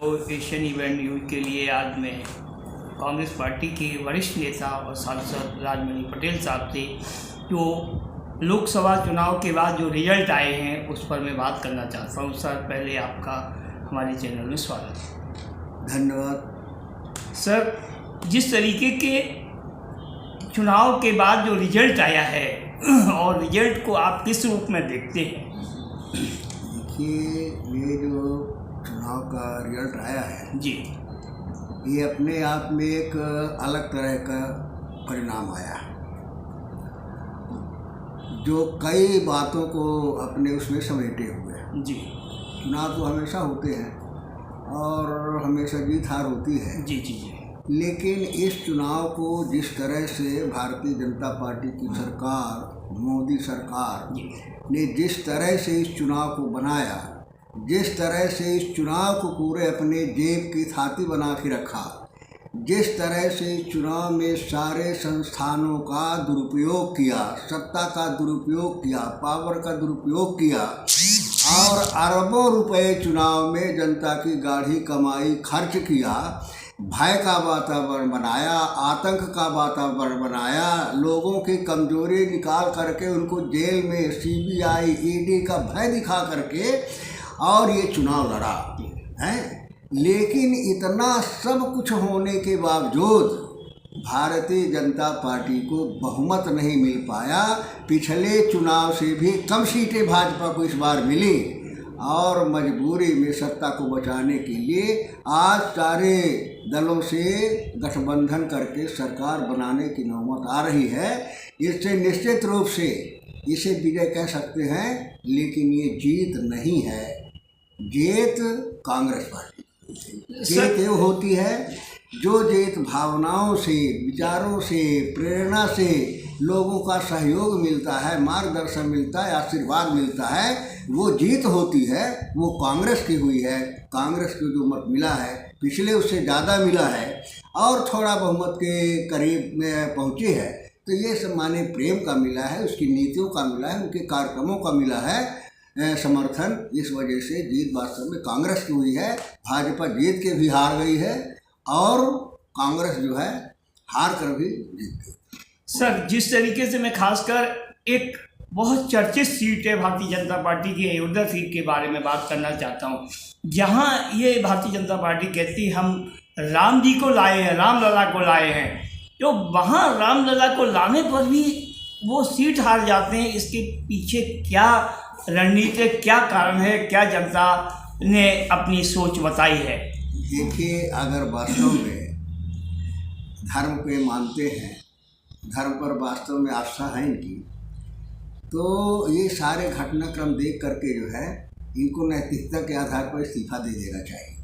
Asian event news के लिए आज मैं कांग्रेस पार्टी के वरिष्ठ नेता और सांसद राजमणि पटेल साहब से जो लोकसभा चुनाव के बाद जो रिजल्ट आए हैं उस पर मैं बात करना चाहता हूं। सर, पहले आपका हमारे चैनल में स्वागत है। धन्यवाद। सर, जिस तरीके के चुनाव के बाद जो रिजल्ट आया है और रिजल्ट को आप किस रूप में देखते हैं? देखिए, ये जो चुनाव का रिजल्ट आया है जी, ये अपने आप में एक अलग तरह का परिणाम आया है जो कई बातों को अपने उसमें समेटे हुए है। जी, चुनाव तो हमेशा होते हैं और हमेशा जीत हार होती है। जी जी जी। लेकिन इस चुनाव को जिस तरह से भारतीय जनता पार्टी की सरकार, मोदी सरकार ने जिस तरह से इस चुनाव को बनाया, जिस तरह से इस चुनाव को पूरे अपने जेब की थाती बना के रखा, जिस तरह से इस चुनाव में सारे संस्थानों का दुरुपयोग किया, सत्ता का दुरुपयोग किया, पावर का दुरुपयोग किया और अरबों रुपए चुनाव में जनता की गाढ़ी कमाई खर्च किया, भय का वातावरण बनाया, आतंक का वातावरण बनाया, लोगों की कमजोरी निकाल करके उनको जेल में सीबीआई, ईडी का भय दिखा करके और ये चुनाव लड़ा है। लेकिन इतना सब कुछ होने के बावजूद भारतीय जनता पार्टी को बहुमत नहीं मिल पाया। पिछले चुनाव से भी कम सीटें भाजपा को इस बार मिली और मजबूरी में सत्ता को बचाने के लिए आज सारे दलों से गठबंधन करके सरकार बनाने की नौबत आ रही है। इससे निश्चित रूप से इसे विजय कह सकते हैं, लेकिन ये जीत नहीं है। जीत कांग्रेस पार्टी जीत ये होती है जो जीत भावनाओं से, विचारों से, प्रेरणा से, लोगों का सहयोग मिलता है, मार्गदर्शन मिलता है, आशीर्वाद मिलता है, वो जीत होती है। वो कांग्रेस की हुई है। कांग्रेस को जो मत मिला है पिछले उससे ज़्यादा मिला है और थोड़ा बहुमत के करीब में पहुँची है। तो ये सब माने प्रेम का मिला है, उसकी नीतियों का मिला है, उनके कार्यक्रमों का मिला है समर्थन। इस वजह से जीत वास्तव में कांग्रेस की हुई है। भाजपा जीत के भी हार गई है और कांग्रेस जो है हार कर भी जीत गई। सर, जिस तरीके से मैं खासकर एक बहुत चर्चित सीट है भारतीय जनता पार्टी की अयोध्या सीट के बारे में बात करना चाहता हूँ, जहाँ ये भारतीय जनता पार्टी कहती हम राम जी को लाए हैं, रामलला को लाए हैं, तो वहाँ रामलला को लाने पर भी वो सीट हार जाते हैं। इसके पीछे क्या रणनीति, क्या कारण है, क्या जनता ने अपनी सोच बताई है? देखिए, अगर वास्तव में धर्म को मानते हैं, धर्म पर वास्तव में आस्था है इनकी, तो ये सारे घटनाक्रम देख करके जो है इनको नैतिकता के आधार पर इस्तीफा दे देना चाहिए।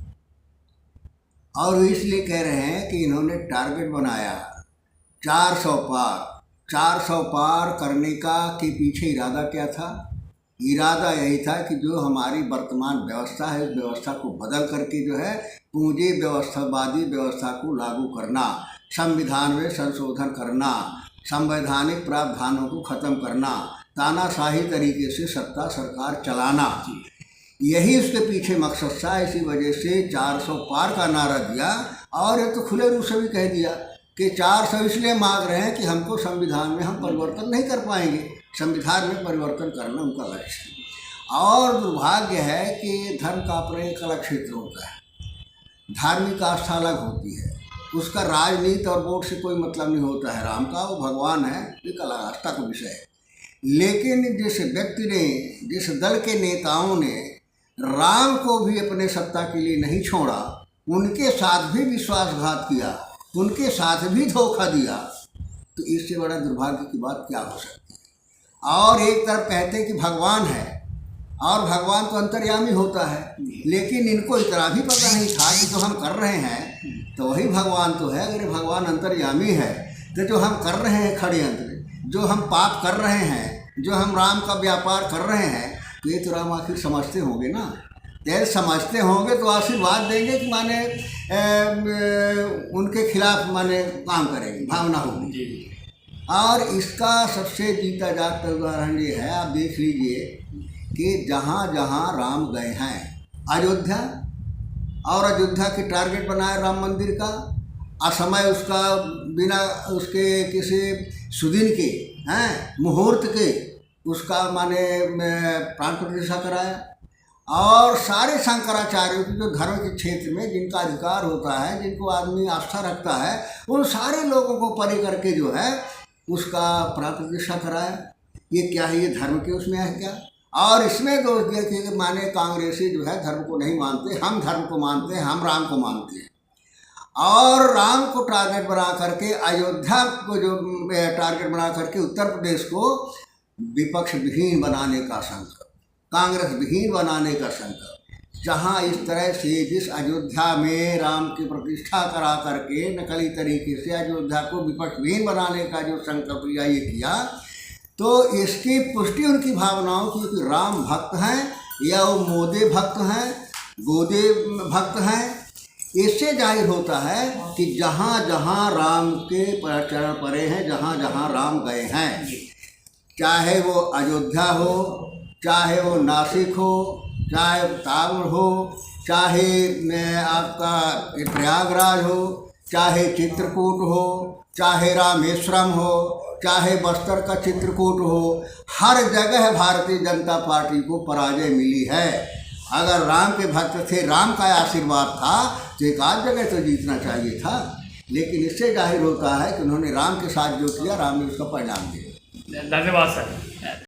और इसलिए कह रहे हैं कि इन्होंने टारगेट बनाया 400 पार। 400 पार करने का के पीछे इरादा क्या था? इरादा यही था कि जो हमारी वर्तमान व्यवस्था है उस व्यवस्था को बदल करके जो है पूंजी व्यवस्थावादी व्यवस्था को लागू करना, संविधान में संशोधन करना, संवैधानिक प्रावधानों को ख़त्म करना, तानाशाही तरीके से सत्ता सरकार चलाना, यही उसके पीछे मकसद था। इसी वजह से 400 पार का नारा दिया और ये तो खुले रूप से भी कह दिया कि 400 इसलिए मांग रहे हैं कि हमको संविधान में हम परिवर्तन नहीं कर पाएंगे, संविधान में परिवर्तन करना उनका लक्ष्य है। और दुर्भाग्य है कि धर्म का अपना एक अलग क्षेत्र होता है, धार्मिक आस्था अलग होती है, उसका राजनीति और वोट से कोई मतलब नहीं होता है। राम का वो भगवान है, एक अलग आस्था का विषय है। लेकिन जिस व्यक्ति ने, जिस दल के नेताओं ने राम को भी अपने सत्ता के लिए नहीं छोड़ा, उनके साथ भी विश्वासघात किया, उनके साथ भी धोखा दिया, तो इससे बड़ा दुर्भाग्य की बात क्या हो सकती है। और एक तरफ कहते हैं कि भगवान है और भगवान तो अंतर्यामी होता है, लेकिन इनको इतना भी पता नहीं था कि जो हम कर रहे हैं तो वही भगवान तो है। अगर भगवान अंतर्यामी है तो जो हम कर रहे हैं षड्यंत्र, जो हम पाप कर रहे हैं, जो हम राम का व्यापार कर रहे हैं, तो ये तो राम आखिर समझते होंगे ना। तेरे समझते होंगे तो आशीर्वाद देंगे कि माने उनके खिलाफ माने काम करेंगे, भावना होगी। और इसका सबसे जीता जागता उदाहरण ये है, आप देख लीजिए कि जहाँ जहाँ राम गए हैं, अयोध्या और अयोध्या की टारगेट बनाया राम मंदिर का, असमय उसका बिना उसके किसी सुदिन के मुहूर्त के उसका माने प्राण प्रतिष्ठा कराया। और सारे शंकराचार्यों की जो धर्म के क्षेत्र में जिनका अधिकार होता है, जिनको आदमी आस्था रखता है, उन सारे लोगों को परे करके जो है उसका प्राण प्रतिष्ठा कराया। ये क्या है, ये धर्म के उसमें है क्या? और इसमें दोष दिया कि माने कांग्रेसी जो है धर्म को नहीं मानते, हम धर्म को मानते हैं, हम राम को मानते हैं। और राम को टारगेट बना करके, अयोध्या को जो टारगेट बना करके उत्तर प्रदेश को विपक्ष विहीन बनाने का संकल्प, कांग्रेस विहीन बनाने का संकल्प, जहाँ इस तरह से जिस अयोध्या में राम की प्रतिष्ठा करा करके नकली तरीके से अयोध्या को विपक्ष विहीन बनाने का जो संकल्प लिया, ये किया, तो इसकी पुष्टि उनकी भावनाओं की कि राम भक्त हैं या वो मोदी भक्त हैं, गोदे भक्त हैं, इससे जाहिर होता है कि जहाँ जहाँ राम के चरण पड़े हैं, जहाँ जहाँ राम गए हैं, चाहे वो अयोध्या हो, चाहे वो नासिक हो, चाहे ताम्र हो, चाहे आपका प्रयागराज हो, चाहे चित्रकूट हो, चाहे रामेश्वरम हो, चाहे बस्तर का चित्रकूट हो, हर जगह भारतीय जनता पार्टी को पराजय मिली है। अगर राम के भक्त थे, राम का आशीर्वाद था, तो एक आध जगह तो जीतना चाहिए था। लेकिन इससे जाहिर होता है कि उन्होंने राम के साथ जो किया, राम ने उसका परिणाम दिया। धन्यवाद सर।